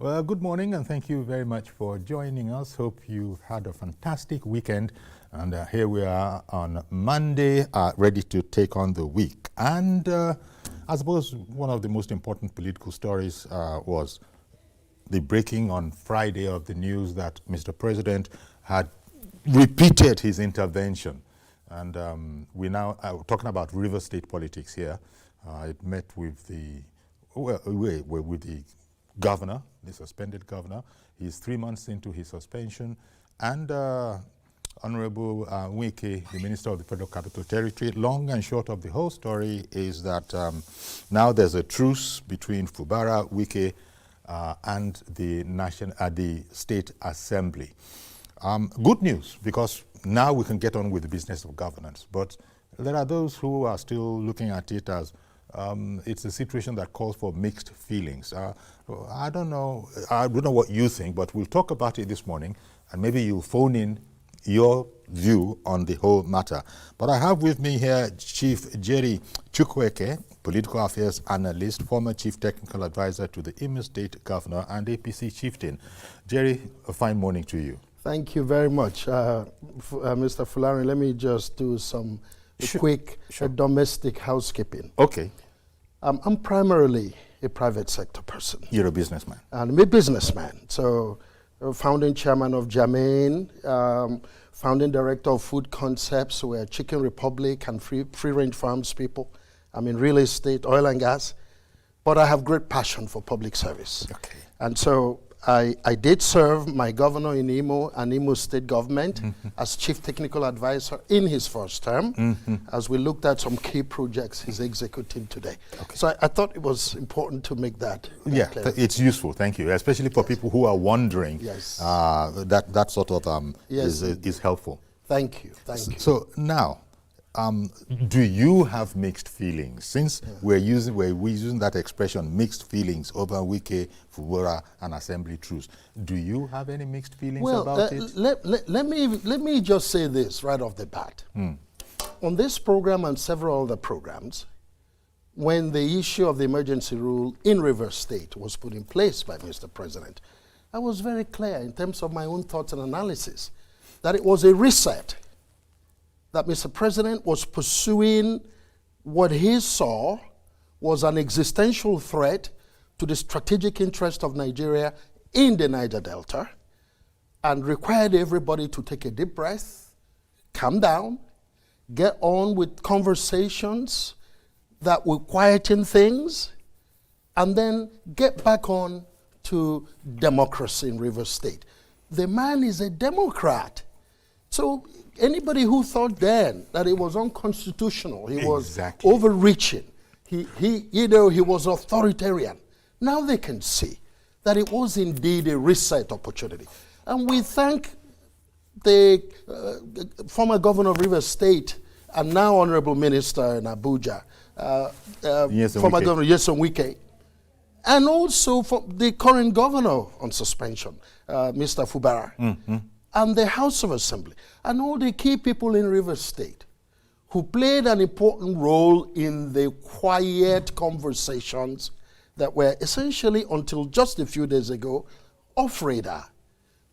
Well, good morning and thank you very much for joining us. Hope you've had a fantastic weekend. And here we are on Monday, ready to take on the week. And I suppose one of the most important political stories was the breaking on Friday of the news that Mr. President had repeated his intervention. And we now are talking about River State politics here. It met with the, with the governor, the suspended governor. He's 3 months into his suspension. And Honorable Wike, the Minister of the Federal Capital Territory. Long and short of the whole story is that now there's a truce between Fubara, Wike, and the State Assembly. Good news, because now we can get on with the business of governance. But there are those who are still looking at it as it's a situation that calls for mixed feelings. I don't know what you think, but we'll talk about it this morning, and maybe you'll phone in your view on the whole matter. But I have with me here Chief Jerry Chukwueke, political affairs analyst, former chief technical advisor to the Imo State governor and APC chieftain. Jerry, a fine morning to you. Thank you very much. Mr. Fulani, let me just do some quick domestic housekeeping. Okay. I'm primarily a private sector person. You're a businessman. And I'm a businessman. So, founding chairman of Jermaine, founding director of Food Concepts. We're Chicken Republic and free-range farms people. I'm in real estate, oil and gas. But I have great passion for public service. Okay. And so I did serve my governor in Imo and Imo State government as chief technical advisor in his first term, as we looked at some key projects he's executing today. Okay. So I thought it was important to make that clear. It's useful, thank you, especially for people who are wondering. Yes. That sort of is helpful. Thank you, thank you. So now, do you have mixed feelings? Since we're using that expression, mixed feelings, over Wike, Fubara, and Assembly Truce, do you have any mixed feelings about it? Let me just say this right off the bat. On this program and several other programs, when the issue of the emergency rule in River State was put in place by Mr. President, I was very clear in terms of my own thoughts and analysis that it was a reset, that Mr. President was pursuing what he saw was an existential threat to the strategic interest of Nigeria in the Niger Delta, and required everybody to take a deep breath, calm down, get on with conversations that will quieten things, and then get back on to democracy in River State. The man is a Democrat. So anybody who thought then that it was unconstitutional, he was overreaching, he was authoritarian, now they can see that it was indeed a reset opportunity. And we thank the former governor of River State and now honorable minister in Abuja, former governor Nyesom Wike, and also for the current governor on suspension, Mr. Fubara. And the House of Assembly, and all the key people in River State who played an important role in the quiet conversations that were essentially, until just a few days ago, off radar,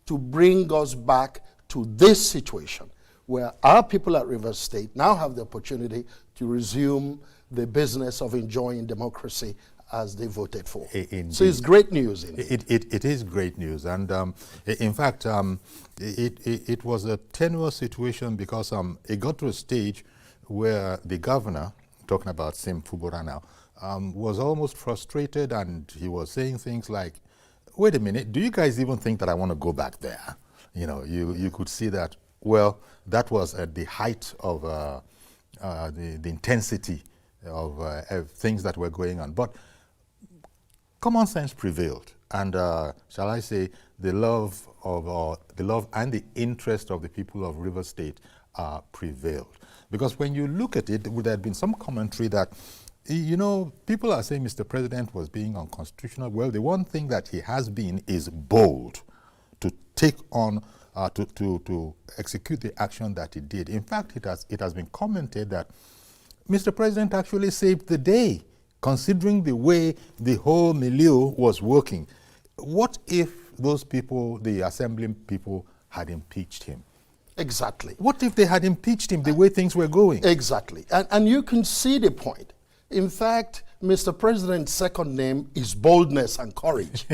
to bring us back to this situation where our people at River State now have the opportunity to resume the business of enjoying democracy as they voted for. Indeed. So it's great news. It is great news. And in fact, it was a tenuous situation because it got to a stage where the governor, talking about Sim Fubara now, was almost frustrated, and he was saying things like, wait a minute, do you guys even think that I want to go back there? You know, you could see that, well, that was at the height of the intensity of things that were going on. But common sense prevailed, and shall I say, the love and the interest of the people of River State prevailed. Because when you look at it, there had been some commentary that, you know, people are saying Mr. President was being unconstitutional. Well, the one thing that he has been is bold to take on, to execute the action that he did. In fact, it has been commented that Mr. President actually saved the day, considering the way the whole milieu was working. what if those people, the assembling people, had impeached him? Exactly. What if they had impeached him the way things were going? Exactly. And you can see the point. In fact, Mr. President's second name is boldness and courage.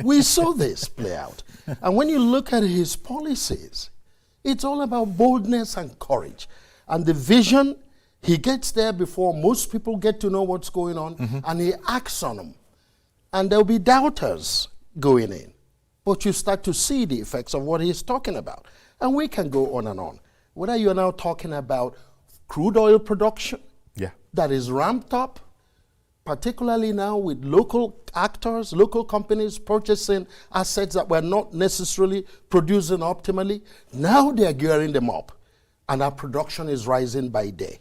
We saw this play out. And when you look at his policies, it's all about boldness and courage. And the vision, he gets there before most people get to know what's going on, and he acts on them. And there'll be doubters going in. But you start to see the effects of what he's talking about. And we can go on and on. Whether you're now talking about crude oil production that is ramped up, particularly now with local actors, local companies purchasing assets that were not necessarily producing optimally. Now they're gearing them up, and our production is rising by day.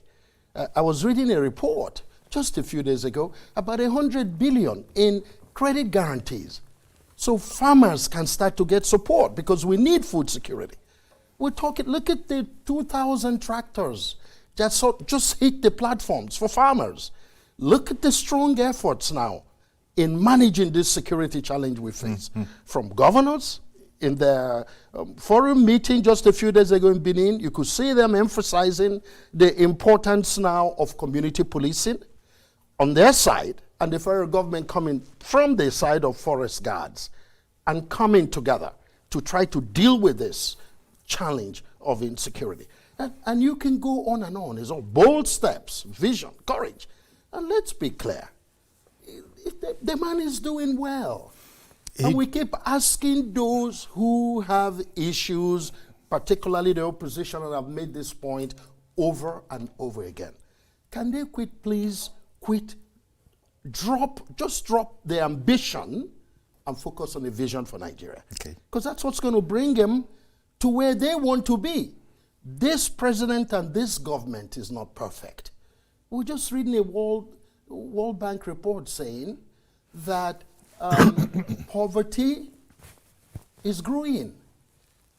I was reading a report just a few days ago about 100 billion in credit guarantees, so farmers can start to get support because we need food security. We're talking, look at the 2,000 tractors that just hit the platforms for farmers. Look at the strong efforts now in managing this security challenge we face. From governors in their forum meeting just a few days ago in Benin, you could see them emphasizing the importance now of community policing on their side, and the federal government coming from the side of forest guards and coming together to try to deal with this challenge of insecurity. And you can go on and on. It's all bold steps, vision, courage. And let's be clear, the man is doing well. And we keep asking those who have issues, particularly the opposition, and I've made this point over and over again. Can they please quit, just drop the ambition and focus on the vision for Nigeria? Because that's what's going to bring them to where they want to be. This president and this government is not perfect. We're just reading a World Bank report saying that poverty is growing.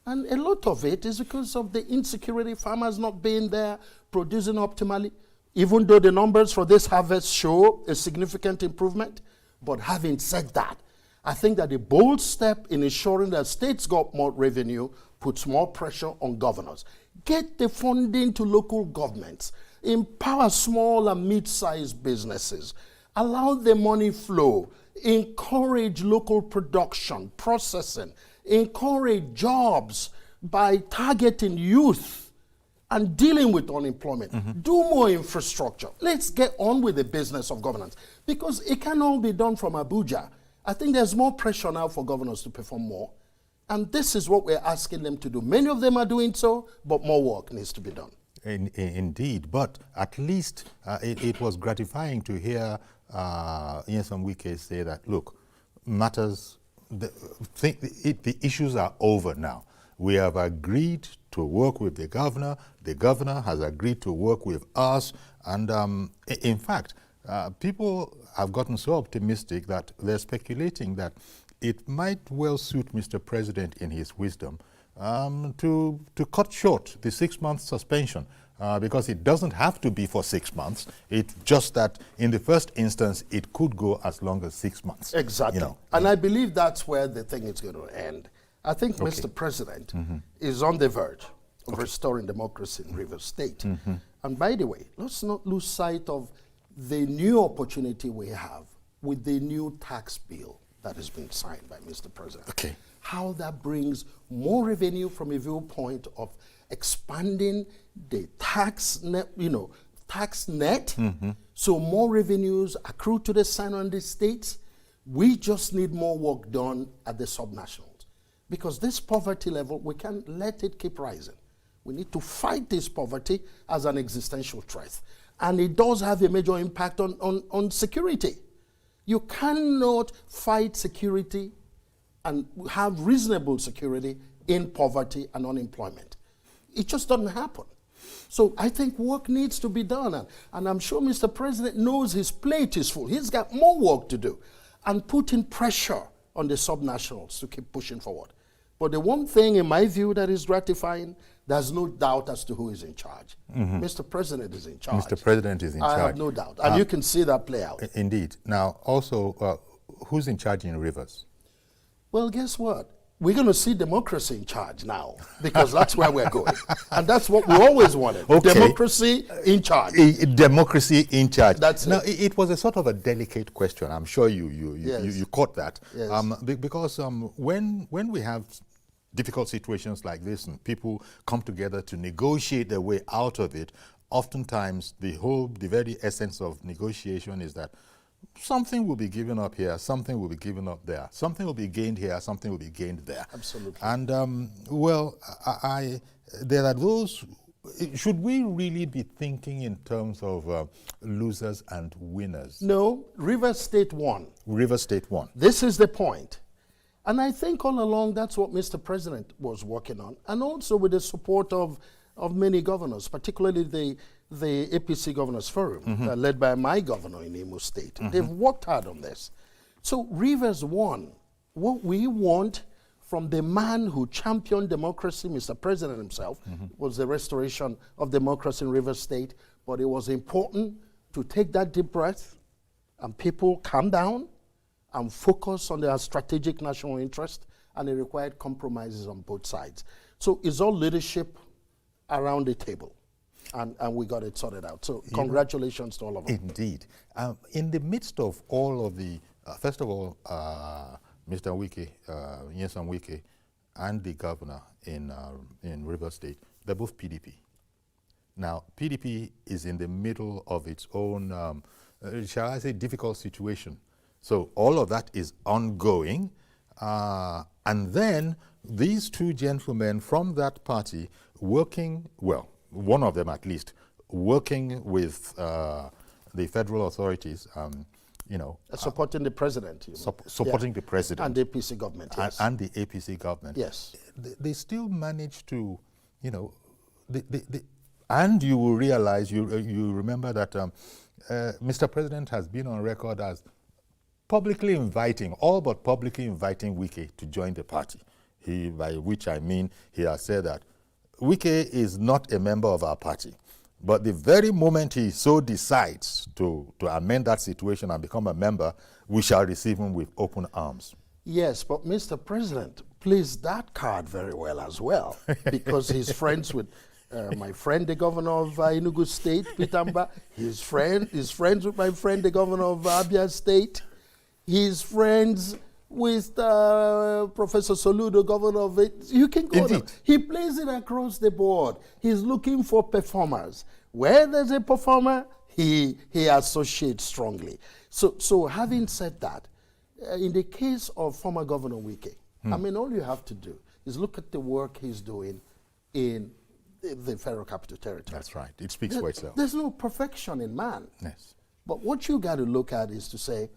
And a lot of it is because of the insecurity, farmers not being there, producing optimally, even though the numbers for this harvest show a significant improvement. But having said that, I think that a bold step in ensuring that states got more revenue puts more pressure on governors. Get the funding to local governments. Empower small and mid-sized businesses. Allow the money flow. Encourage local production, processing. Encourage jobs by targeting youth and dealing with unemployment. Do more infrastructure. Let's get on with the business of governance, because it can all be done from Abuja. I think there's more pressure now for governors to perform more. And this is what we're asking them to do. Many of them are doing so, but more work needs to be done. Indeed, but at least it was gratifying to hear Nyesom Wike say that, look, matters, the issues are over now. We have agreed to work with the governor has agreed to work with us, and in fact, people have gotten so optimistic that they're speculating that it might well suit Mr. President in his wisdom to cut short the 6-month suspension, because it doesn't have to be for 6 months. It's just that in the first instance, it could go as long as 6 months. Exactly. You know. And I believe that's where the thing is going to end. I think Mr. President is on the verge of restoring democracy in Rivers State. And by the way, let's not lose sight of the new opportunity we have with the new tax bill that has been signed by Mr. President. How that brings more revenue from a viewpoint of expanding the tax net, so more revenues accrue to the center and the states. We just need more work done at the subnationals, because this poverty level, we can't let it keep rising. We need to fight this poverty as an existential threat. And it does have a major impact on security. You cannot fight security and have reasonable security in poverty and unemployment. It just doesn't happen. So I think work needs to be done. And I'm sure Mr. President knows his plate is full. He's got more work to do, and putting pressure on the subnationals to keep pushing forward. But the one thing, in my view, that is gratifying, there's no doubt as to who is in charge. Mr. President is in charge. Mr. President is in charge. I have no doubt. And you can see that play out. Indeed. Now, also, who's in charge in Rivers? Well, guess what? We're going to see democracy in charge now, because that's where we're going. And that's what we always wanted. Okay. Democracy in charge. Democracy in charge. That's now, it. It was a sort of a delicate question. I'm sure you caught that. Yes. Because when we have difficult situations like this and people come together to negotiate their way out of it, oftentimes the very essence of negotiation is that something will be given up here, something will be given up there, something will be gained here, something will be gained there. Absolutely. And there are those. Should we really be thinking in terms of losers and winners? No, Rivers State won. Rivers State won. This is the point. And I think all along that's what Mr. President was working on, and also with the support of many governors, particularly the APC Governors Forum, led by my governor in Imo State. They've worked hard on this. So Rivers won. What we want from the man who championed democracy, Mr. President himself, was the restoration of democracy in Rivers State. But it was important to take that deep breath and people calm down and focus on their strategic national interest, and it required compromises on both sides. So it's all leadership around the table, and we got it sorted out. So congratulations to all of them. Indeed. In the midst of all of the, first of all, Mr. Wike, Nyesom Wike, and the governor in Rivers State, they're both PDP. Now, PDP is in the middle of its own, shall I say, difficult situation. So all of that is ongoing. And then these two gentlemen from that party working, well, one of them at least, working with the federal authorities, supporting the president. Supporting the president. And the APC government, yes. And the APC government. Yes. They still manage to, and you will realize, you remember that Mr. President has been on record as publicly inviting Wike to join the party. By which I mean, he has said that Wike is not a member of our party. But the very moment he so decides to amend that situation and become a member, we shall receive him with open arms. Yes, but Mr. President plays that card very well as well, because he's friends with my friend, the governor of Enugu State, Pitamba. He's friends with my friend, the governor of Abia State. He's friends with Professor Soludo, governor of it. You can go there. He plays it across the board. He's looking for performers. Where there's a performer, he associates strongly. So having said that, in the case of former Governor Wike, I mean, all you have to do is look at the work he's doing in the Federal Capital Territory. That's right. It speaks for itself. There's no perfection in man. Yes. But what you got to look at is to say,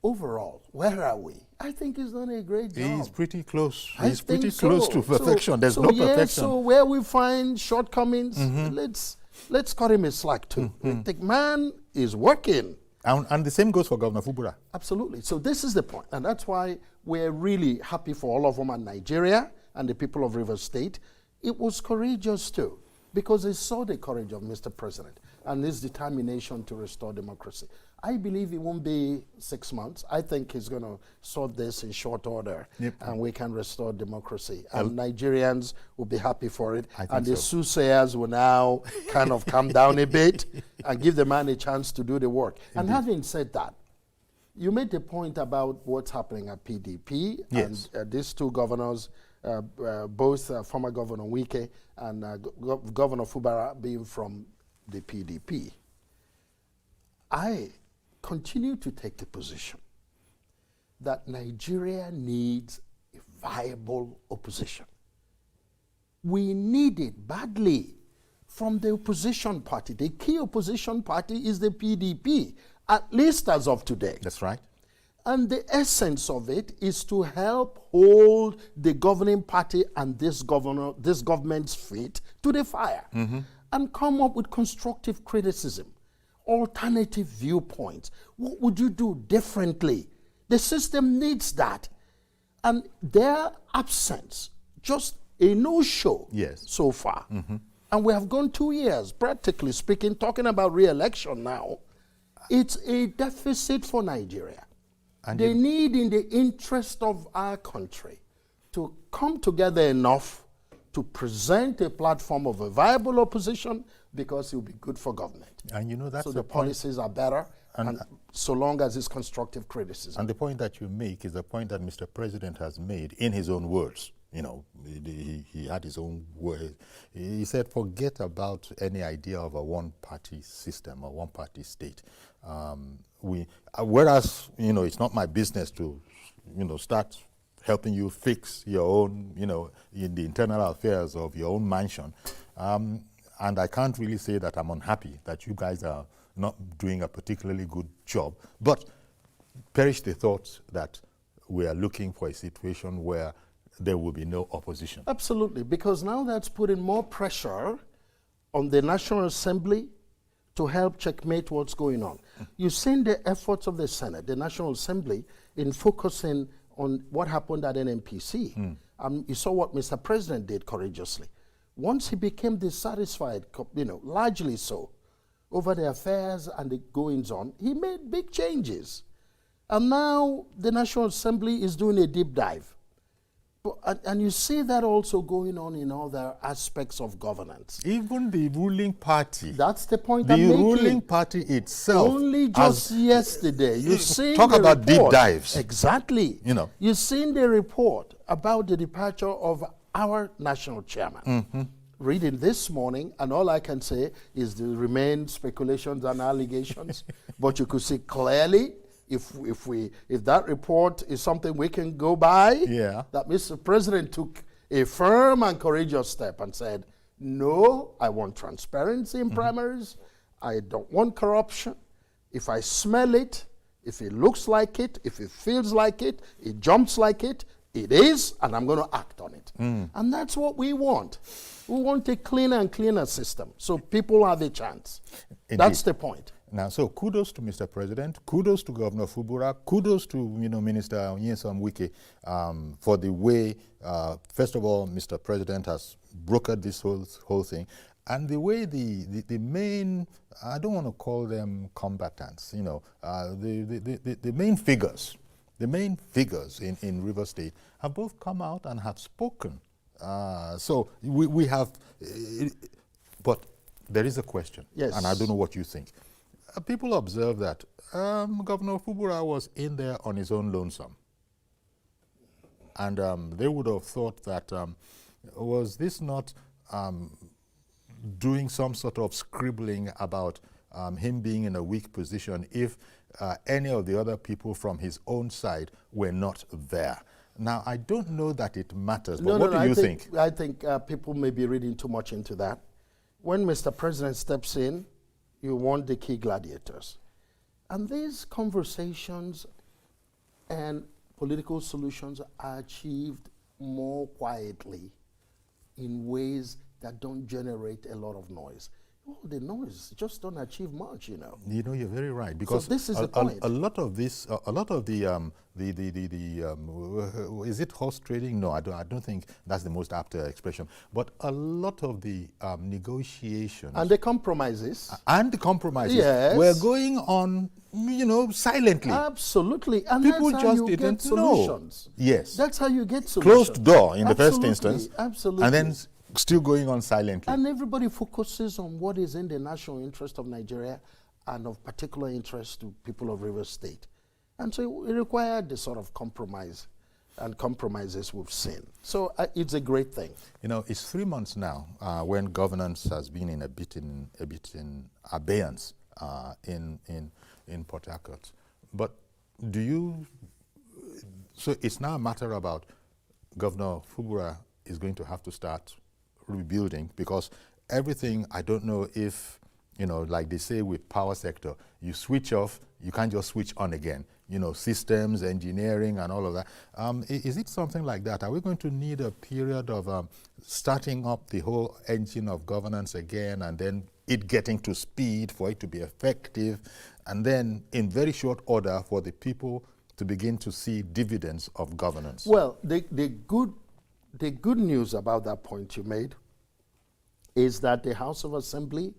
overall, where are we? I think he's done a great job. He's pretty close. He's pretty close to perfection. There's no perfection. So where we find shortcomings, let's cut him a slack too. The man is working. And the same goes for Governor Fubara. Absolutely. So this is the point. And that's why we're really happy for all of them in Nigeria and the people of Rivers State. It was courageous too, because they saw the courage of Mr. President and his determination to restore democracy. I believe it won't be 6 months. I think he's going to sort this in short order, and we can restore democracy. And Nigerians will be happy for it. And the soothsayers will now kind of calm down a bit and give the man a chance to do the work. Indeed. And having said that, you made the point about what's happening at PDP. Yes. And these two governors, both former Governor Wike and Governor Fubara being from the PDP. I continue to take the position that Nigeria needs a viable opposition. We need it badly from the opposition party. The key opposition party is the PDP, at least as of today. That's right. And the essence of it is to help hold the governing party and this government's feet to the fire and come up with constructive criticism, alternative viewpoints. What would you do differently? The system needs that. And their absence, just a no-show so far. And we have gone 2 years, practically speaking, talking about re-election now. It's a deficit for Nigeria. And they need, in the interest of our country, to come together enough to present a platform of a viable opposition, because it will be good for government. And you know, that's so the the policies are better, and so long as it's constructive criticism. And the point that you make is the point that Mr. President has made in his own words. You know, he had his own words. He said, forget about any idea of a one-party system or one-party state. Whereas, you know, it's not my business to, you know, start helping you fix your own, you know, in the internal affairs of your own mansion. And I can't really say that I'm unhappy that you guys are not doing a particularly good job. But perish the thoughts that we are looking for a situation where there will be no opposition. Absolutely, because now that's putting more pressure on the National Assembly to help checkmate what's going on. You've seen the efforts of the Senate, the National Assembly, in focusing on what happened at NNPC. You saw what Mr. President did courageously. Once he became dissatisfied, you know, largely so, over the affairs and the goings on, he made big changes. And now the National Assembly is doing a deep dive. And you see that also going on in other aspects of governance. Even the ruling party. That's the point I'm making. The ruling party itself. Only just yesterday, you see talk about deep dives. Exactly. You know, you've seen the report about the departure of our national chairman. Reading this morning, and all I can say is there remain speculations and allegations, but you could see clearly, if that report is something we can go by, that Mr. President took a firm and courageous step and said, no, I want transparency in primaries. I don't want corruption. If I smell it, if it looks like it, if it feels like it, it jumps like it, it is, and I'm going to act on it. And that's what we want. We want a cleaner and cleaner system, so people have a chance. Indeed. That's the point. Now, so kudos to Mr. President, kudos to Governor Fubara, kudos to Minister Wike for the way, first of all, Mr. President has brokered this whole thing, and the way the main, I don't want to call them combatants, you know, the main figures, in River State have both come out and have spoken. So we have, but there is a question, and I don't know what you think. People observe that Governor Fubara was in there on his own lonesome. And they would have thought that, was this not doing some sort of scribbling about him being in a weak position if any of the other people from his own side were not there? Now, I don't know that it matters, but what do you think? I think people may be reading too much into that. When Mr. President steps in, you want the key gladiators. And these conversations and political solutions are achieved more quietly in ways that don't generate a lot of noise. Well, the noise just don't achieve much, you know. You know, you're very right, because so this is the point. A lot of this, a lot of the is it horse trading? No, I don't think that's the most apt expression. But a lot of the negotiations and the compromises yes, were going on, you know, silently. Absolutely, and people that's how just you didn't get solutions. know. Yes, that's how you get solutions. Closed door in the first Absolutely, instance, absolutely, and then still going on silently. And everybody focuses on what is in the national interest of Nigeria and of particular interest to people of River State. And so it required the sort of compromise and compromises we've seen. So it's a great thing. You know, it's 3 months now when governance has been in a bit in abeyance in Port Harcourt. But so it's now a matter about Governor Fubara is going to have to start rebuilding, because everything, I don't know if, you know, like they say with power sector, you switch off, you can't just switch on again. You know, systems, engineering, and all of that. Is it something like that? Are we going to need a period of starting up the whole engine of governance again, and then it getting to speed for it to be effective, and then in very short order for the people to begin to see dividends of governance? Well, the good news about that point you made is that the House of Assembly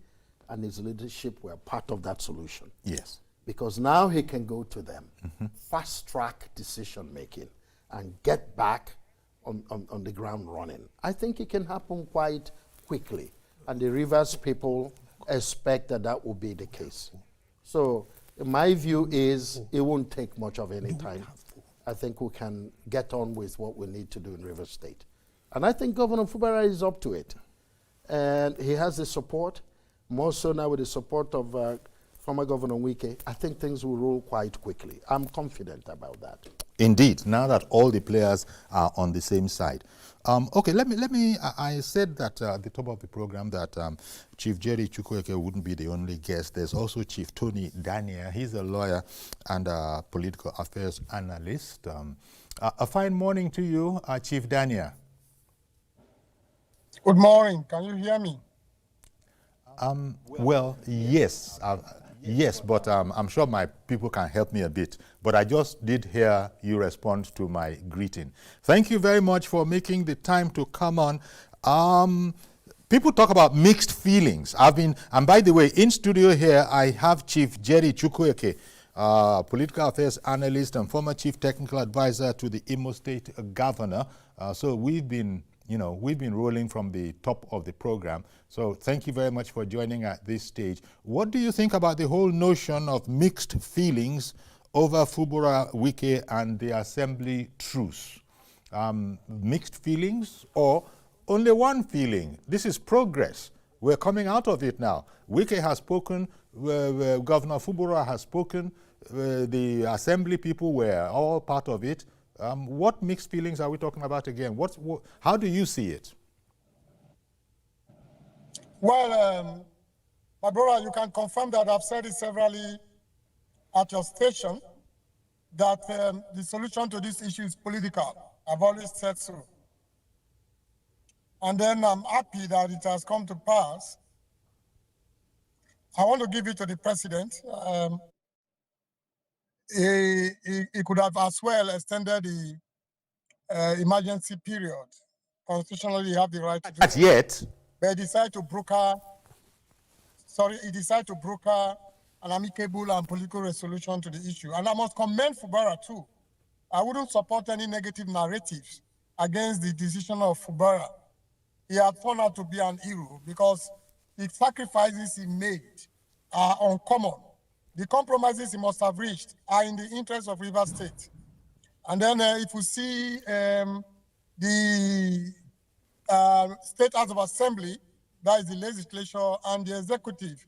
and its leadership were part of that solution. Yes. because now he can go to them, fast-track decision-making, and get back on the ground running. I think it can happen quite quickly, and the Rivers people expect that that will be the case. So my view is it won't take much of any time. I think we can get on with what we need to do in Rivers State. And I think Governor Fubara is up to it. And he has the support, more so now with the support of former Governor Wike. I think things will roll quite quickly. I'm confident about that. Indeed, now that all the players are on the same side. Okay, let me. I said that at the top of the program that Chief Jerry Chukwueke wouldn't be the only guest. There's also Chief Tony Daniel. He's a lawyer and a political affairs analyst. A fine morning to you, Chief Daniel. Good morning. Can you hear me? Well, yes. Yes, but I'm sure my people can help me a bit. But I just did hear you respond to my greeting. Thank you very much for making the time to come on. People talk about mixed feelings. And by the way, in studio here, I have Chief Jerry Chukwueke, political affairs analyst and former chief technical advisor to the Imo State governor. So we've been rolling from the top of the program. So thank you very much for joining at this stage. What do you think about the whole notion of mixed feelings over Fubara, Wike, and the Assembly truce? Mixed feelings or only one feeling? This is progress. We're coming out of it now. Wike has spoken, Governor Fubara has spoken, the Assembly people were all part of it. What mixed feelings are we talking about again? How do you see it? Well, my brother, you can confirm that I've said it severally at your station, that the solution to this issue is political. I've always said so. And then I'm happy that it has come to pass. I want to give it to the president. He could have as well extended the emergency period. Constitutionally, you have the right to do Not yet. But he decided to broker an amicable and political resolution to the issue. And I must commend Fubara too. I wouldn't support any negative narratives against the decision of Fubara. He had turned out to be an hero because the sacrifices he made are uncommon. The compromises he must have reached are in the interest of Rivers State. And then if we see the State House of Assembly, that is the legislature, and the executive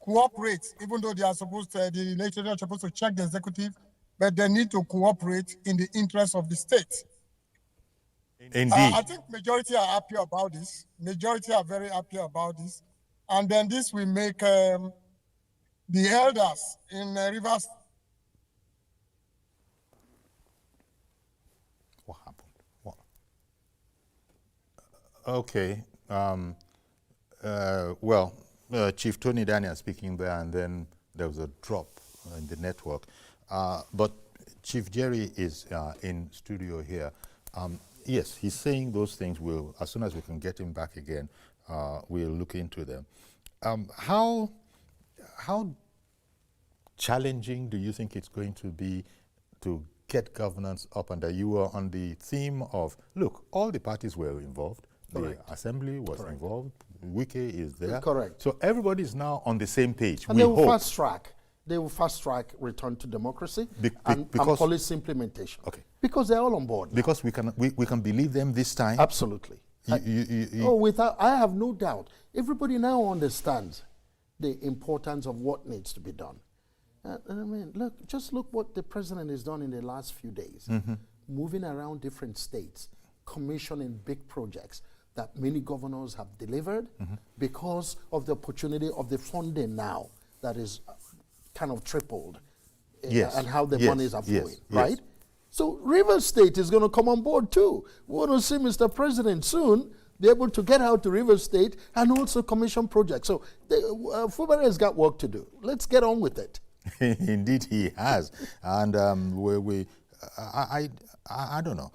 cooperate, even though they are supposed to, the legislature is supposed to check the executive, but they need to cooperate in the interest of the state. Indeed. I think majority are happy about this. Majority are very happy about this. And then this will make the elders in Rivers. What happened? What? Okay. Chief Tony Daniel speaking there, and then there was a drop in the network. But Chief Jerry is in studio here. Yes, he's saying those things. As soon as we can get him back again, we'll look into them. How challenging do you think it's going to be to get governance up? And you were on the theme of, look, all the parties were involved. Correct. The Assembly was Correct. involved. Wike is there. Correct. So everybody is now on the same page. And they will fast track. They will fast track return to democracy and policy implementation. Okay. Because they're all on board now. Because we can believe them this time. Absolutely. I have no doubt. Everybody now understands the importance of what needs to be done. And I mean, just look what the president has done in the last few days. Moving around different states, commissioning big projects that many governors have delivered because of the opportunity of the funding now that is kind of tripled. Yes. And how the Yes. monies are flowing, Yes. right? Yes. So Rivers State is going to come on board too. We want to see Mr. President soon be able to get out to Rivers State and also commission projects. So Fubara has got work to do. Let's get on with it. Indeed, he has. And I don't know.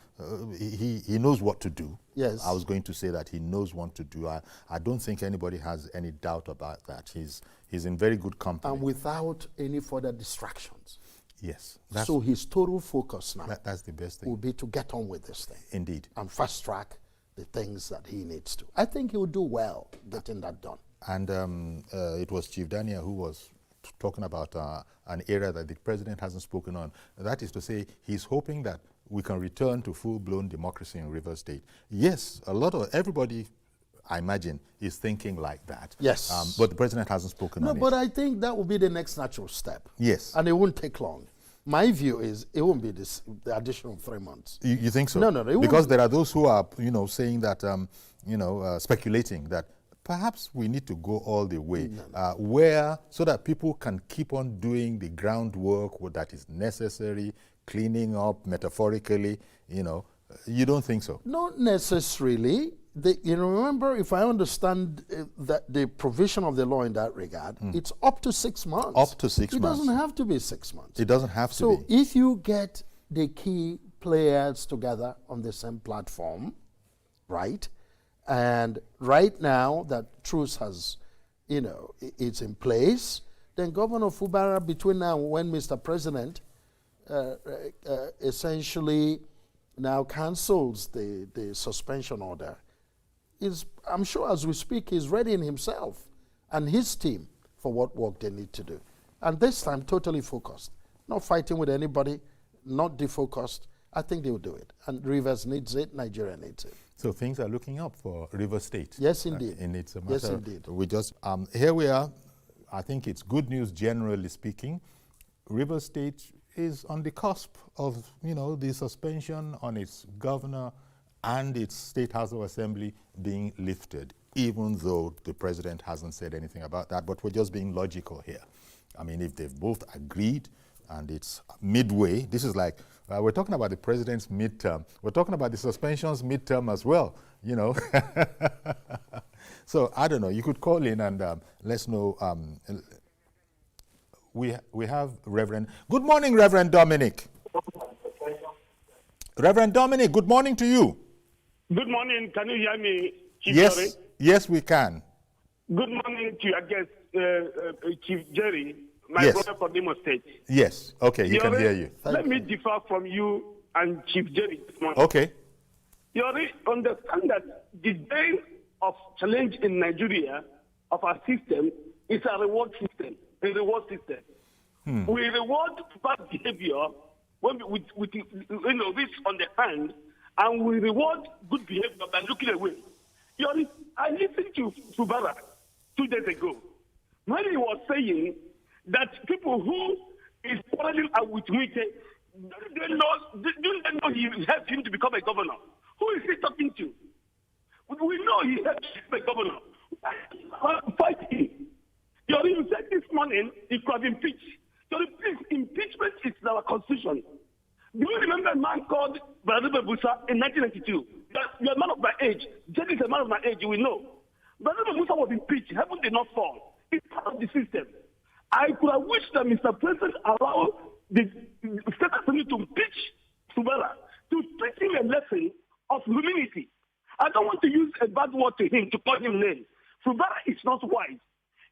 he knows what to do. Yes. I was going to say that he knows what to do. I don't think anybody has any doubt about that. He's in very good company. And without any further distractions. Yes. So his total focus now That's the best thing. will be to get on with this thing. Indeed. And fast track the things that he needs to. I think he will do well getting that done. And it was Chief Daniel who was talking about an area that the president hasn't spoken on. That is to say, he's hoping that we can return to full-blown democracy in Rivers State. Yes, everybody, I imagine, is thinking like that. Yes. But the president hasn't spoken on it. No, but I think that will be the next natural step. Yes. And it won't take long. My view is it won't be the additional 3 months. You think so? No, it won't. Because there are those who are, saying that, speculating that perhaps we need to go all the way, so that people can keep on doing the groundwork that is necessary, cleaning up metaphorically, You don't think so? Not necessarily. Remember, if I understand that the provision of the law in that regard, it's up to 6 months. Up to 6 months. It doesn't have to be 6 months. It doesn't have to So be. if you get the key players together on the same platform, right? And right now that Truce has, it's in place, then Governor Fubara, between now and when Mr. President essentially now cancels the suspension order, I'm sure as we speak, he's readying himself and his team for what work they need to do. And this time, totally focused. Not fighting with anybody, not defocused. I think they will do it. And Rivers needs it, Nigeria needs it. So things are looking up for River State. Yes, indeed. And it's a matter Yes, indeed. We just, here we are. I think it's good news, generally speaking. River State is on the cusp of, the suspension on its governor and its State House of Assembly being lifted, even though the president hasn't said anything about that. But we're just being logical here. I mean, if they've both agreed and it's midway, this is like, we're talking about the president's midterm. We're talking about the suspension's midterm as well, So, I don't know, you could call in and let's know. We have Reverend. Good morning, Reverend Dominic. Reverend Dominic, good morning to you. Good morning. Can you hear me, Chief Yes, Jerry? yes, we can. Good morning to your guest, Chief Jerry, my Yes. brother from Imo State. Yes, okay, he can hear you. Let me differ from you and Chief Jerry this morning. Okay. You understand that the day of challenge in Nigeria of our system is a reward system. We reward bad behavior when with this on the hand, and we reward good behavior by looking away. I listened to Fubara 2 days ago when he was saying that people who is quarreling with Wike, do they know he helped him to become a governor? Who is he talking to? We know he helped him become a governor. Fight him. You said this morning he could have impeached. Please, impeachment is in our constitution. Do you remember a man called Brother Busa in 1992? You're a man of my age. Jerry is a man of my age, you will know. Brother Busa was impeached. Heaven did not fall. It's part of the system. I could have wished that Mr. President allowed the State Assembly to impeach Fubara, to teach him a lesson of humility. I don't want to use a bad word to him, to call him names. Fubara is not wise.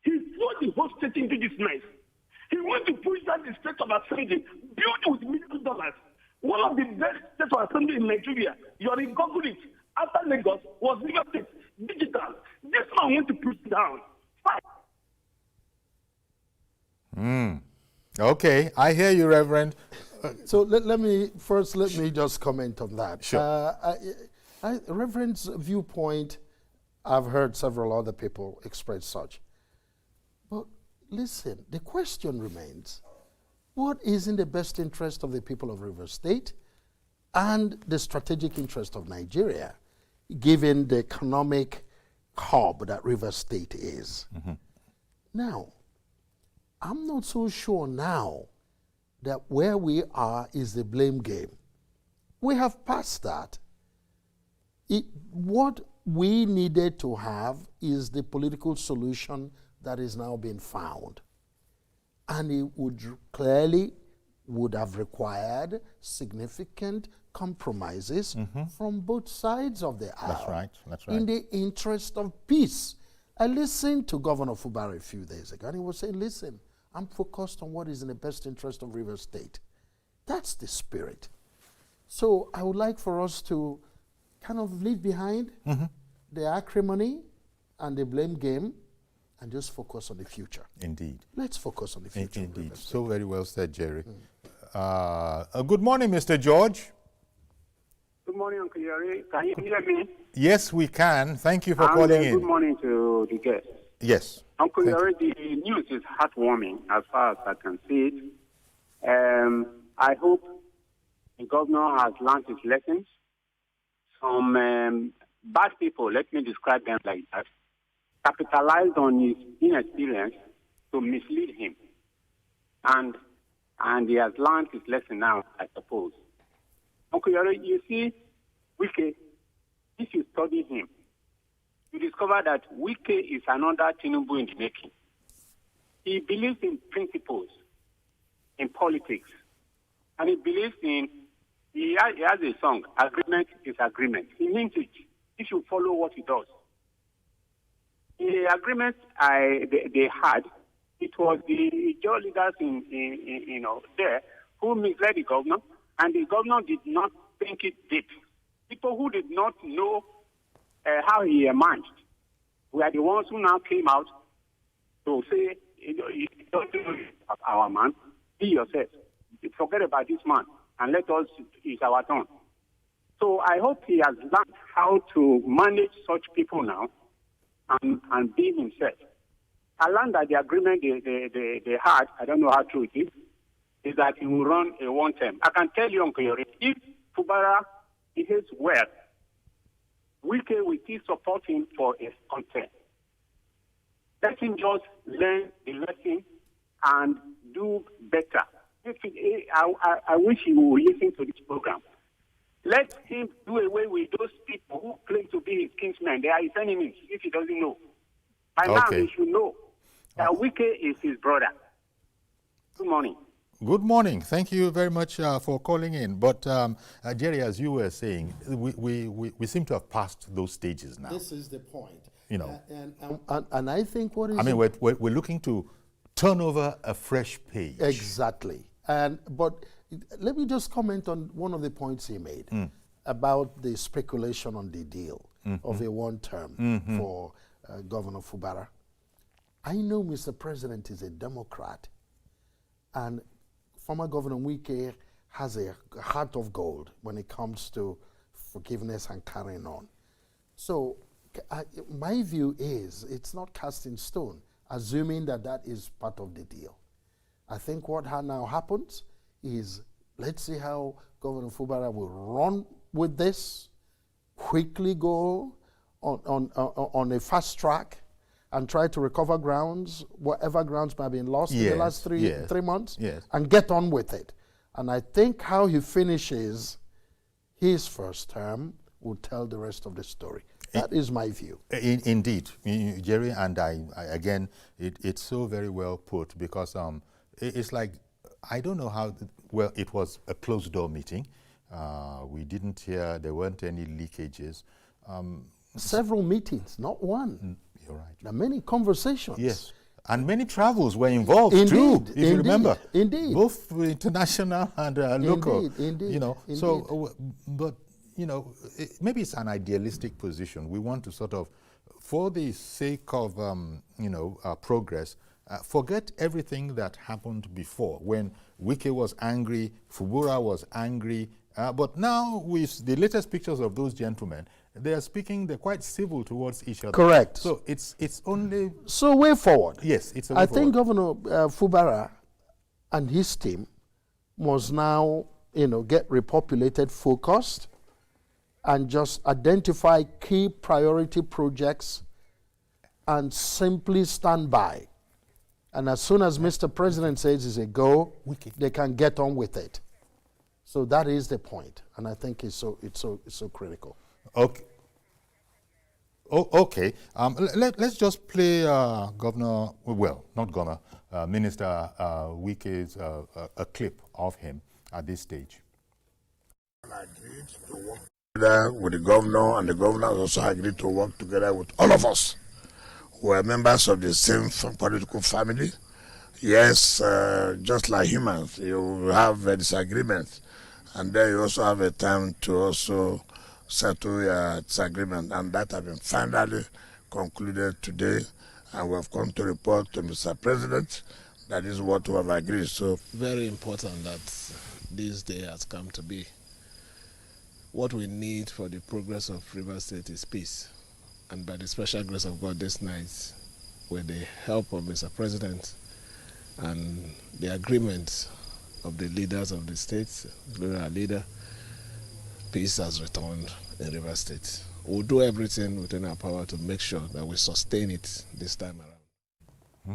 He threw the whole state into this mess. He went to push down the State of Assembly, built with millions of dollars. One of the best State of Assembly in Nigeria. You are in Google it. After Lagos was River State, digital. This man went to push it down. Okay, I hear you, Reverend. So let me just comment on that. Sure. Reverend's viewpoint, I've heard several other people express such. But listen, the question remains, what is in the best interest of the people of Rivers State and the strategic interest of Nigeria, given the economic hub that Rivers State is? Now, I'm not so sure now that where we are is the blame game. We have passed that. What we needed to have is the political solution that is now being found. And it would clearly have required significant compromises from both sides of the aisle. That's right. That's right. In the interest of peace. I listened to Governor Fubara a few days ago, and he was saying, listen, I'm focused on what is in the best interest of Rivers State. That's the spirit. So I would like for us to kind of leave behind the acrimony and the blame game and just focus on the future. Indeed. Let's focus on the future. Indeed. So very well said, Jerry. Good morning, Mr. George. Good morning, Uncle Yari. Can you hear me? Yes, we can. Thank you for calling in. Good morning to the guests. Yes. Uncle Yari, the news is heartwarming as far as I can see it. I hope the governor has learned his lessons. Some bad people, let me describe them like that, capitalized on his inexperience to mislead him. And he has learned his lesson now, I suppose. Uncle Yari, you see, Wike, if you study him, you discover that Wike is another Tinubu in the making. He believes in principles, in politics, and he believes in, he has a song, agreement is agreement. He means it if you follow what he does. The agreement they had, it was the job leaders there who misled the governor, and the governor did not think it deep. People who did not know how he emerged were the ones who now came out to say, you don't do our man, be yourself. Forget about this man, and let us, it's our turn. So I hope he has learned how to manage such people now and be himself. I learned that the agreement they had, I don't know how true it is that he will run a one term. I can tell you, Uncle Yori, if Fubara behaves well, Wike will still support him for his content. Let him just learn the lesson and do better. I wish he would listen to this program. Let him do away with those people who claim to be his kinsmen. They are his enemies if he doesn't know. By now he should know that Wike is his brother. Good morning. Good morning. Thank you very much for calling in. But Jerry, as you were saying, we seem to have passed those stages now. This is the point. You know, and I think what is... I mean, we're looking to turn over a fresh page. Exactly. But let me just comment on one of the points he made about the speculation on the deal of a one term for Governor Fubara. I know Mr. President is a Democrat, and former Governor Wike has a heart of gold when it comes to forgiveness and carrying on. So my view is it's not cast in stone, assuming that that is part of the deal. I think what now happens is, let's see how Governor Fubara will run with this, quickly go on a fast track and try to recover grounds, whatever grounds might have been lost in the last three months, and get on with it. And I think how he finishes his first term will tell the rest of the story. That is my view. Indeed, Jerry, and I again, it's so very well put, because it's like, I don't know how, well, it was a closed-door meeting. We didn't hear, there weren't any leakages. Several meetings, not one. You're right. There are many conversations. Yes. And many travels were involved too, if you remember. Indeed. Both international and local. Indeed. You know, so, but, you know, maybe it's an idealistic position. We want to sort of, for the sake of, you know, progress, forget everything that happened before, when Wike was angry, Fubara was angry, but now with the latest pictures of those gentlemen, they are speaking, they're quite civil towards each other. Correct. So it's only... So way forward. Yes, it's a way forward. I think Governor Fubara and his team must now, you know, get repopulated, focused, and just identify key priority projects and simply stand by. And as soon as Mr. President says it's a go, they can get on with it. So that is the point, and I think it's so critical. Okay. Okay. Let's just play Governor, well, not Governor, Minister Wike's a clip of him at this stage. Agreed to work together with the governor, and the governor also agreed to work together with all of us who are members of the same political family. Yes, just like humans, you have a disagreement, and then you also have a time to also settle your disagreement, and that has been finally concluded today, and we have come to report to Mr. President that is what we have agreed. So very important that this day has come to be. What we need for the progress of Rivers State is peace, and by the special grace of God this night, with the help of Mr. President and the agreement of the leaders of the states, including our leader, peace has returned in Rivers State. We'll do everything within our power to make sure that we sustain it this time around.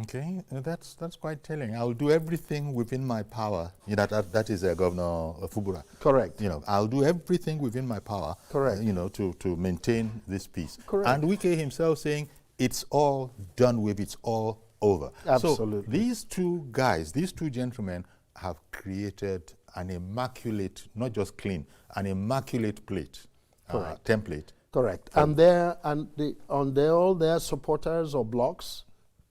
Okay, that's quite telling. I'll do everything within my power. You know, that is Governor Fubara. Correct. You know, I'll do everything within my power. Correct. You know, to maintain this peace. Correct. And Wike himself saying it's all done with, it's all over. Absolutely. So these two guys, these two gentlemen, have created an immaculate, not just clean, an immaculate plate, template. Correct. And all their supporters or blocks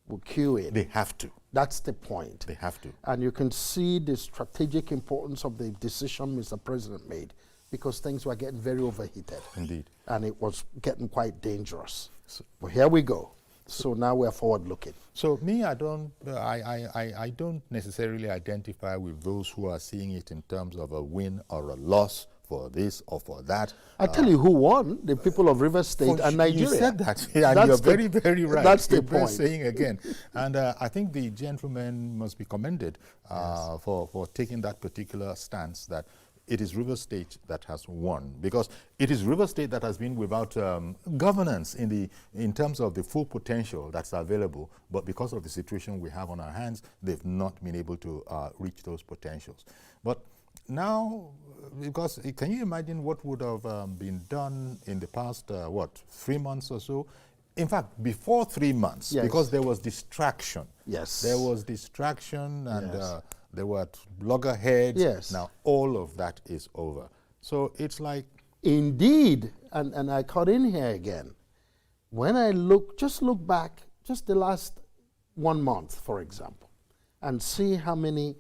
will queue in. They have to. That's the point. They have to. And you can see the strategic importance of the decision Mr. President made, because things were getting very overheated. Indeed. And it was getting quite dangerous. But here we go. So now we're forward looking. So me, I don't necessarily identify with those who are seeing it in terms of a win or a loss for this or for that. I tell you who won, the people of Rivers State and Nigeria. You said that, and you're very, very right. That's the You're point. saying again. And I think the gentleman must be commended for taking that particular stance, that it is Rivers State that has won, because it is Rivers State that has been without governance in terms of the full potential that's available, but because of the situation we have on our hands, they've not been able to reach those potentials. But now, because can you imagine what would have been done in the past, 3 months or so? In fact, before 3 months, yes. because there was distraction. Yes. There was distraction, and there were loggerheads. Yes. Now all of that is over. So it's like... Indeed, and I cut in here again. When I look back, just the last 1 month, for example, and see how many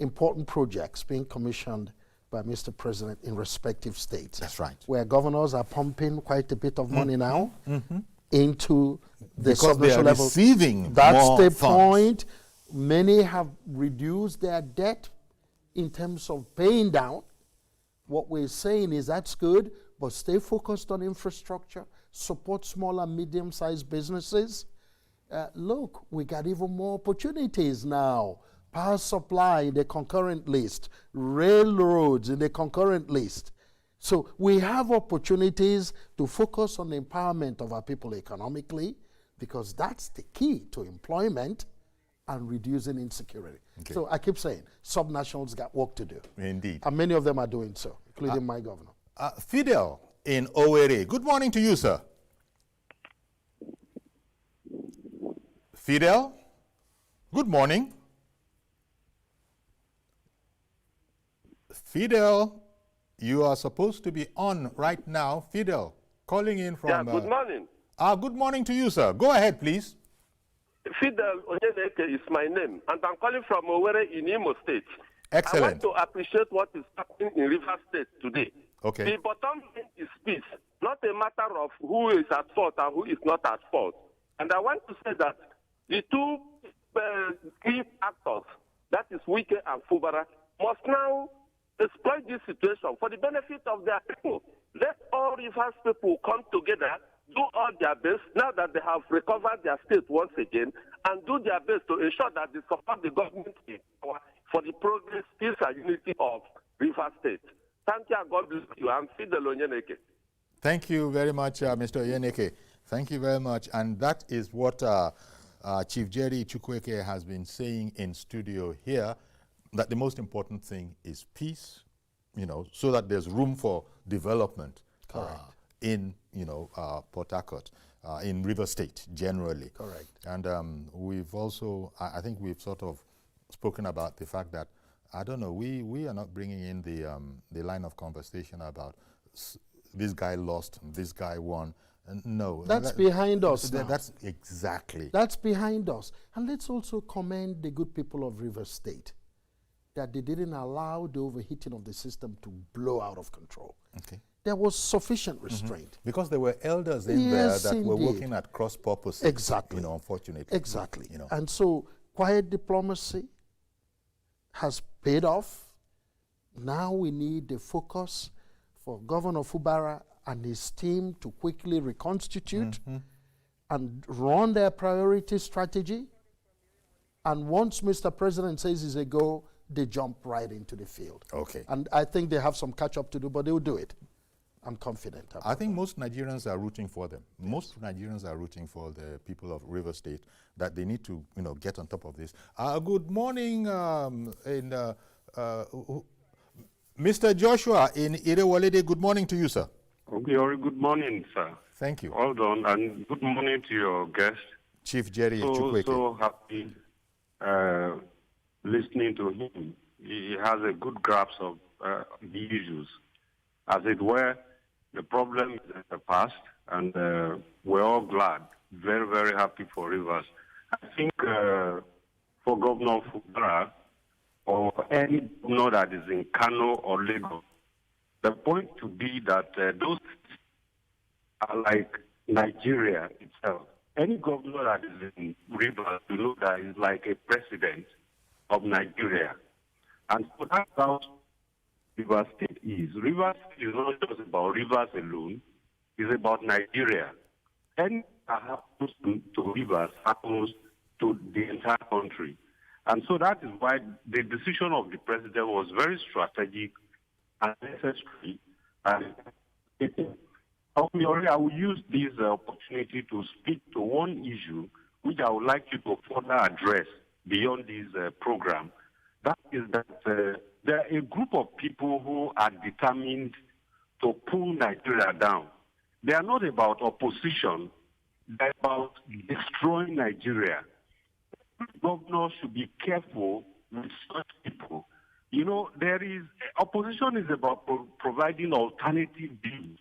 important projects being commissioned by Mr. President in respective states. That's right. Where governors are pumping quite a bit of money now into the because they are level. receiving That's more the funds. point. Many have reduced their debt in terms of paying down. What we're saying is that's good, but stay focused on infrastructure, support small and medium-sized businesses. Look, we got even more opportunities now. Power supply in the concurrent list, railroads in the concurrent list. So we have opportunities to focus on the empowerment of our people economically, because that's the key to employment and reducing insecurity. Okay. So I keep saying, subnationals got work to do. Indeed. And many of them are doing so, including my governor. Fidel in Owerri. Good morning to you, sir. Fidel, good morning. Fidel, you are supposed to be on right now. Fidel, calling in from... Yeah, good morning. Good morning to you, sir. Go ahead, please. Fidel Onyeneke is my name, and I'm calling from Owerri in Imo State. Excellent. I want to appreciate what is happening in Rivers State today. Okay. The bottom line is peace, not a matter of who is at fault and who is not at fault. And I want to say that the two key actors, that is Wike and Fubara, must now exploit this situation for the benefit of their people. Let all Rivers people come together, do all their best now that they have recovered their state once again, and do their best to ensure that they support the government in power for the progress, peace, and unity of Rivers State. Thank you, and God bless you. I'm Fidel Onyeneke. Thank you very much, Mr. Onyeneke. Thank you very much. And that is what Chief Jerry Chukwueke has been saying in studio here, that the most important thing is peace, so that there's room for development in, Port Harcourt, in River State generally. Correct. And we've also, I think we've sort of spoken about the fact that I don't know. We are not bringing in the line of conversation about this guy lost, this guy won. No. That's behind us now. That's exactly. That's behind us. And let's also commend the good people of Rivers State that they didn't allow the overheating of the system to blow out of control. Okay. There was sufficient restraint. Because there were elders in Yes, there that were indeed. working at cross purposes. Exactly. Unfortunately. Exactly. You know. And so quiet diplomacy has paid off. Now we need the focus for Governor Fubara and his team to quickly reconstitute and run their priority strategy. And once Mr. President says it's a go, they jump right into the field. Okay. And I think they have some catch up to do, but they'll do it. I'm confident. I think most Nigerians are rooting for them. Yes. Most Nigerians are rooting for the people of River State, that they need to, get on top of this. Good morning, Mr. Joshua in Irewolede. Good morning to you, sir. Okay, good morning, sir. Thank you. Well done, and good morning to your guest. Chief Jerry Chukwueke. So happy listening to him. He has a good grasp of the issues. As it were, the problem is in the past, and we're all glad, very, very happy for Rivers. I think for Governor Fubara, or any governor that is in Kano or Lagos, the point to be that those are like Nigeria itself. Any governor that is in Rivers, that is like a president of Nigeria. And so that's how Rivers State is. Rivers State is not just about Rivers alone, it's about Nigeria. Anything that happens to Rivers happens to the entire country. And so that is why the decision of the president was very strategic and necessary. And I will use this opportunity to speak to one issue which I would like you to further address beyond this program. That is that there are a group of people who are determined to pull Nigeria down. They are not about opposition, they're about destroying Nigeria. Governors should be careful with such people. Opposition is about providing alternative views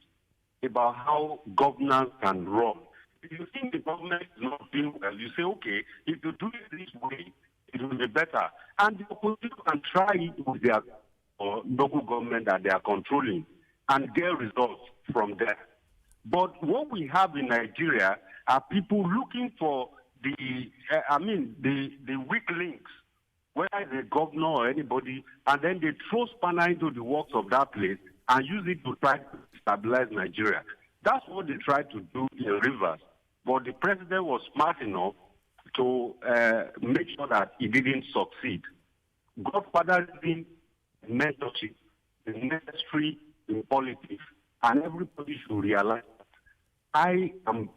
about how governance can run. If you think the government is not doing well, you say, okay, if you do it this way, it will be better. And the opposition can try it with their local government that they are controlling and get results from there. But what we have in Nigeria are people looking for the weak links, whether it's a governor or anybody, and then they throw spanner into the works of that place and use it to try to stabilize Nigeria. That's what they tried to do in Rivers. But the president was smart enough to make sure that he didn't succeed. Godfatherism, mentorship is necessary in politics, and everybody should realize that. I am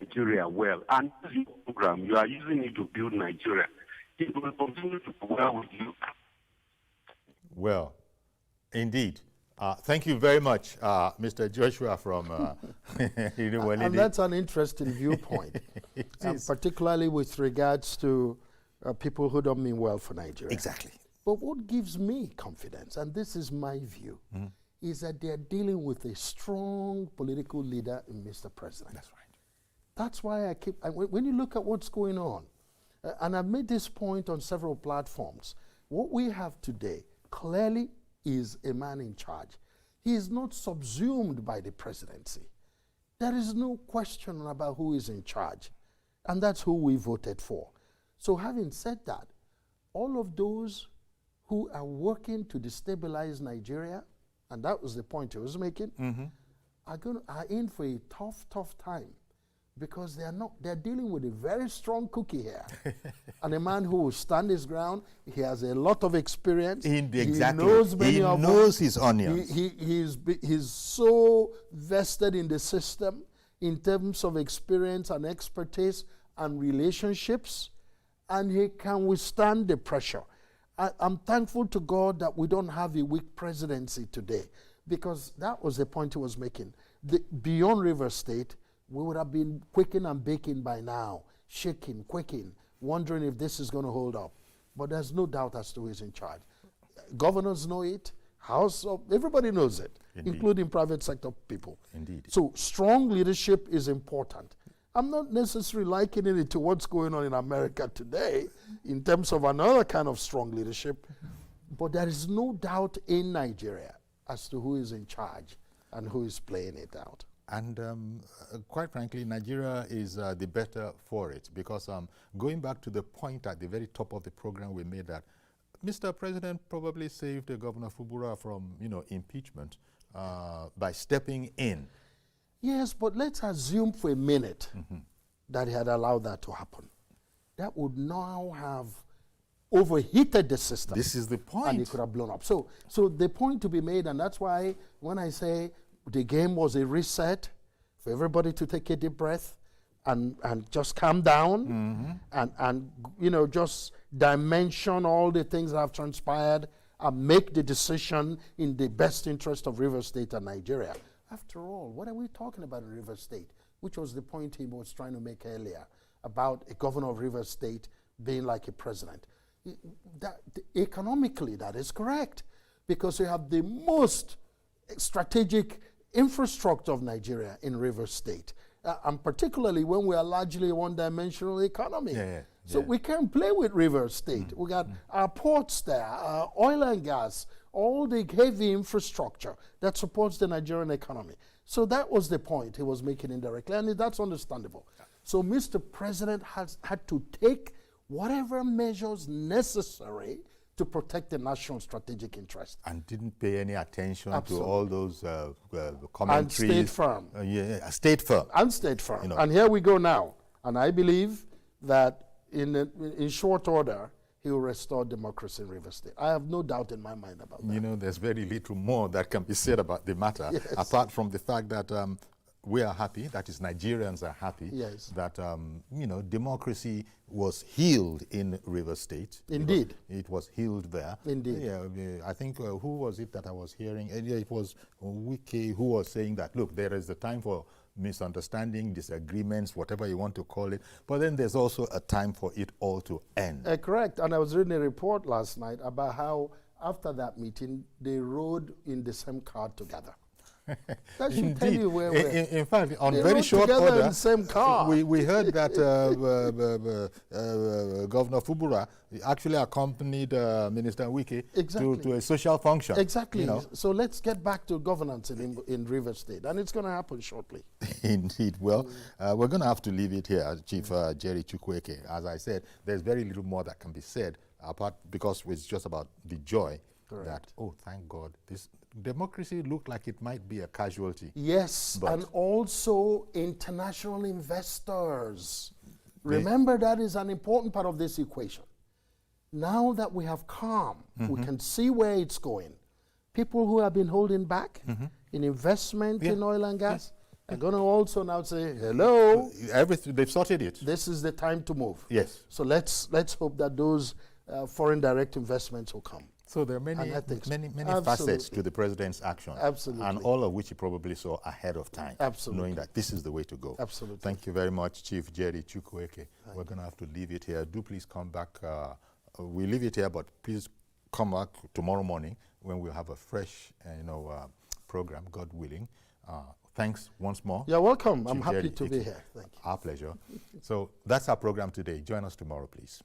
Nigeria well, and this program, you are using it to build Nigeria. It will continue to go well with you. Well, indeed. Thank you very much, Mr. Joshua from And that's an interesting viewpoint, particularly with regards to people who don't mean well for Nigeria. Exactly. But what gives me confidence, and this is my view, is that they're dealing with a strong political leader in Mr. President. That's right. That's why when you look at what's going on, and I've made this point on several platforms, what we have today clearly is a man in charge. He is not subsumed by the presidency. There is no question about who is in charge, and that's who we voted for. So having said that, all of those who are working to destabilize Nigeria, and that was the point he was making, are in for a tough time, because they're dealing with a very strong cookie here. And a man who will stand his ground. He has a lot of experience. Exactly. He knows many of them. He knows his onions. He's so vested in the system in terms of experience and expertise and relationships, and he can withstand the pressure. I'm thankful to God that we don't have a weak presidency today, because that was the point he was making. Beyond River State, we would have been quaking and baking by now, shaking, quaking, wondering if this is going to hold up. but there's no doubt as to who is in charge. Governors know it, everybody knows it, Indeed. including private sector people. Indeed. So strong leadership is important. I'm not necessarily likening it to what's going on in America today in terms of another kind of strong leadership, but there is no doubt in Nigeria as to who is in charge and who is playing it out. And quite frankly, Nigeria is the better for it, because going back to the point at the very top of the program we made, that Mr. President probably saved Governor Fubara from, impeachment by stepping in. Yes, but let's assume for a minute that he had allowed that to happen. That would now have overheated the system. This is the point. And it could have blown up. So the point to be made, and that's why when I say the game was a reset for everybody to take a deep breath and just calm down and just dimension all the things that have transpired and make the decision in the best interest of Rivers State and Nigeria. After all, what are we talking about in Rivers State? Which was the point he was trying to make earlier about a governor of Rivers State being like a president. Economically, that is correct, because you have the most strategic infrastructure of Nigeria in Rivers State, and particularly when we are largely a one-dimensional economy. So we can't play with Rivers State. We got our ports there, oil and gas, all the heavy infrastructure that supports the Nigerian economy. So that was the point he was making indirectly, and that's understandable. So Mr. President has had to take whatever measures necessary to protect the national strategic interest. And didn't pay any attention Absolutely. to all those commentaries. And stayed firm. Stayed firm. And stayed firm. And here we go now. And I believe that in short order, he will restore democracy in Rivers State. I have no doubt in my mind about that. There's very little more that can be said about the matter, apart from the fact that we are happy, that is, Nigerians are happy, that, democracy was healed in Rivers State. Indeed. It was healed there. Indeed. Yeah, I think, who was it that I was hearing? It was Wike who was saying that, look, there is a time for misunderstanding, disagreements, whatever you want to call it, but then there's also a time for it all to end. Correct. And I was reading a report last night about how after that meeting, they rode in the same car together. That should tell you where we're. In fact, on they very short order, in the same car. We heard that Governor Fubara actually accompanied Minister Wike to a social function. Exactly. So let's get back to governance in Rivers State, and it's going to happen shortly. Indeed. Well, we're going to have to leave it here, Chief Jerry Chukwueke. As I said, there's very little more that can be said, apart because it's just about the joy that, oh, thank God, this democracy looked like it might be a casualty. Yes, and also international investors. Remember, that is an important part of this equation. Now that we have calm, we can see where it's going. People who have been holding back in investment in oil and gas are going to also now say, hello. Everything, they've sorted it. This is the time to move. Yes. So let's hope that those foreign direct investments will come. So there are many facets to the president's action. Absolutely. And all of which he probably saw ahead of time. Absolutely. Knowing that this is the way to go. Absolutely. Thank you very much, Chief Jerry Chukwueke. We're going to have to leave it here. Do please come back. We leave it here, but please come back tomorrow morning when we'll have a fresh program, God willing. Thanks once more. You're welcome. I'm Chief happy Jerry, to be here. Thank you. Our pleasure. So that's our program today. Join us tomorrow, please.